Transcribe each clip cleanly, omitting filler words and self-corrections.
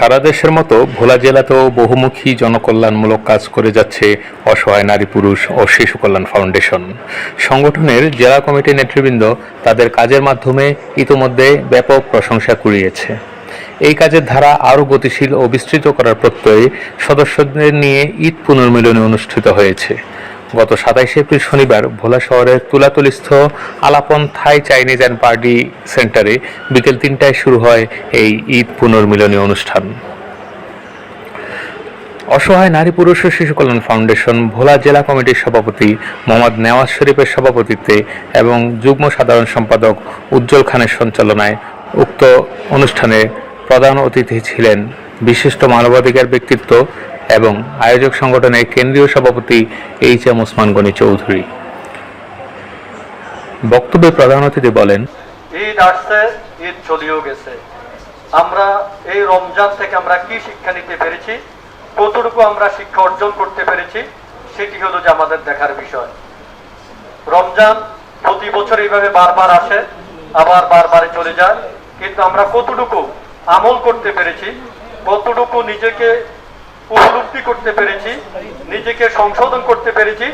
সারা দেশের মতো ভোলা জেলাতেও বহুমুখী জনকল্যাণমূলক কাজ করে যাচ্ছে অসহায় নারী পুরুষ ও শিশু কল্যাণ ফাউন্ডেশন। সংগঠনের জেলা কমিটির নেতৃবৃন্দ তাদের কাজের মাধ্যমে ইতোমধ্যে ব্যাপক প্রশংসা কুড়িয়েছে। এই কাজের ধারা আরও গতিশীল ও বিস্তৃত করার প্রত্যয়ে সদস্যদের নিয়ে ঈদ পুনর্মিলনী অনুষ্ঠিত হয়েছে। গত 27 এপ্রিল শনিবার ভোলা শহরের তুলাতলীস্থ আলাপন থাই চাইনিজ অ্যান্ড পার্টি সেন্টারে বিকেল 3টায় শুরু হয় এই ঈদ পুনর্মিলনী অনুষ্ঠান। অসহায় নারী পুরুষ ও শিশু কল্যাণ ফাউন্ডেশন ভোলা জেলা কমিটির সভাপতি মোহাম্মদ নেওয়াজ শরীফের সভাপতিত্বে এবং যুগ্ম সাধারণ সম্পাদক উজ্জ্বল খানের সঞ্চালনায় উক্ত অনুষ্ঠানে প্রধান অতিথি ছিলেন বিশিষ্ট মানবাধিকার ব্যক্তিত্ব এবং আয়োজক সংগঠনের কেন্দ্রীয় সভাপতি এইচ.এম. ওসমান গনি চৌধুরী। বক্তব্যে প্রধান অতিথি বলেন, ঈদ আসছে, ঈদ চলেও গেছে। আমরা এই রমজান থেকে আমরা কি শিক্ষা নিতে পেরেছি, কতটুকু আমরা শিক্ষা অর্জন করতে পেরেছি, সেটি হলো যে আমাদের দেখার বিষয়। রমজান প্রতি বছর এইভাবে বারবার আসে, আবার বারবারে চলে যায়, কিন্তু আমরা কতটুকু আমল করতে পেরেছি, কতটুকু নিজেকে উপলব্ধি করতে পেরেছি, নিজেকে সংশোধন করতে পেরেছি,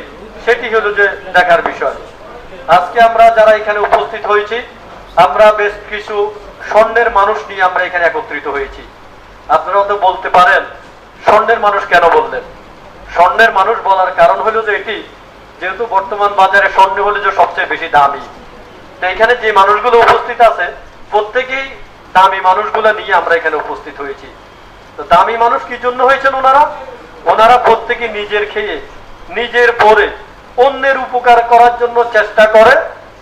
সেটি হলো যে দেখার বিষয়। আজকে আমরা যারা এখানে উপস্থিত হয়েছি, আমরা বেশ কিছু স্বর্ণের মানুষ নিয়ে আমরা এখানে একত্রিত হয়েছি। আপনারা তো বলতে পারেন স্বর্ণের মানুষ কেন বললেন? স্বর্ণের মানুষ বলার কারণ হলো যে এটি, যেহেতু বর্তমান বাজারে স্বর্ণ হলো যে সবচেয়ে বেশি দামি, তো এখানে যে মানুষগুলো উপস্থিত আছে প্রত্যেকেই দামি মানুষগুলো নিয়ে আমরা এখানে উপস্থিত হয়েছি। তো দামি মানুষ কি জন্য হয়েছেন? ওনারা প্রত্যেকে নিজের খেয়ে নিজের পরে অন্যের উপকার করার জন্য চেষ্টা করে,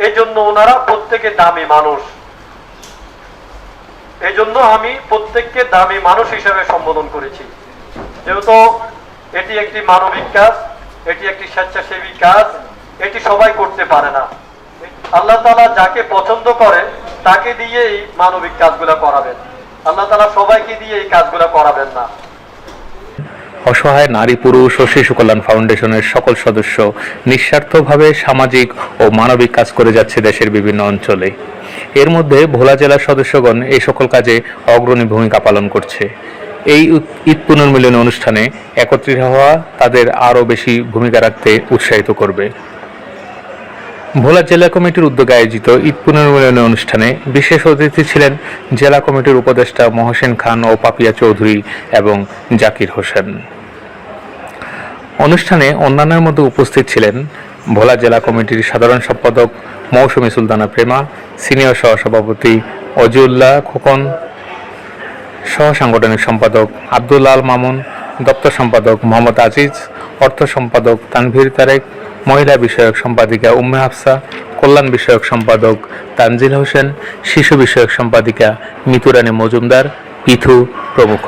এই জন্য ওনারা প্রত্যেকে দামি মানুষ। এই জন্য আমি প্রত্যেককে দামি মানুষ হিসেবে সম্বোধন করেছি। যেহেতু এটি একটি মানবিক কাজ, এটি একটি স্বেচ্ছাসেবী কাজ, এটি সবাই করতে পারে না। আল্লাহ তাআলা যাকে পছন্দ করে তাকে দিয়ে এই মানবিক কাজগুলো করাবেন। আল্লাহ তাআলা সবাইকে দিয়ে এই কাজগুলো করাবেন না। অসহায় নারী পুরুষ ও শিশু কল্যাণ ফাউন্ডেশনের সকল সদস্য নিঃস্বার্থভাবে সামাজিক ও মানবিক কাজ করে যাচ্ছে দেশের বিভিন্ন অঞ্চলে। এর মধ্যে ভোলা জেলার সদস্যগণ এই সকল কাজে অগ্রণী ভূমিকা পালন করছে। এই ঈদ পুনর্মিলনী অনুষ্ঠানে একত্রিত হওয়া তাদের আরও বেশি ভূমিকা রাখতে উৎসাহিত করবে। ভোলা জেলা কমিটির উদ্যোগে আয়োজিত ঈদ পুনর্মিলনী অনুষ্ঠানে বিশেষ অতিথি ছিলেন জেলা কমিটির উপদেষ্টা মহসিন খান ও পাপিয়া চৌধুরী এবং জাকির হোসেন। অনুষ্ঠানে অন্যান্যের মধ্যে উপস্থিত ছিলেন ভোলা জেলা কমিটির সাধারণ সম্পাদক মৌসুমী সুলতানা প্রেমা, সিনিয়র সহসভাপতি অজিউল্লাহ খোকন, সহ সাংগঠনিক সম্পাদক আব্দুল্লাহ আল মামুন, দপ্তর সম্পাদক মোহাম্মদ আজিজ, অর্থ সম্পাদক তানভীর তারেক, মহিলা বিষয়ক সম্পাদিকা উম্মে হাফসা, কল্যাণ বিষয়ক সম্পাদক তানজিল হোসেন, শিশু বিষয়ক সম্পাদিকা মিতুরানী মজুমদার, পিথু প্রমুখ।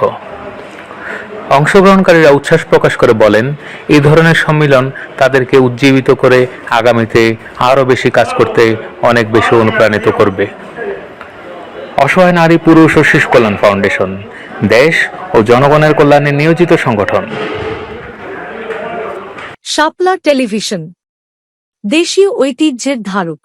অংশগ্রহণকারীরা উচ্ছ্বাস প্রকাশ করে বলেন, এই ধরনের সম্মিলন তাদেরকে উজ্জীবিত করে আগামীতে আরও বেশি কাজ করতে অনেক বেশি অনুপ্রাণিত করবে। অসহায় নারী পুরুষ ও শিশু কল্যাণ ফাউন্ডেশন দেশ ও জনগণের কল্যাণে নিয়োজিত সংগঠন। শাপলা টেলিভিশন, দেশীয় ঐতিহ্যের ধারক।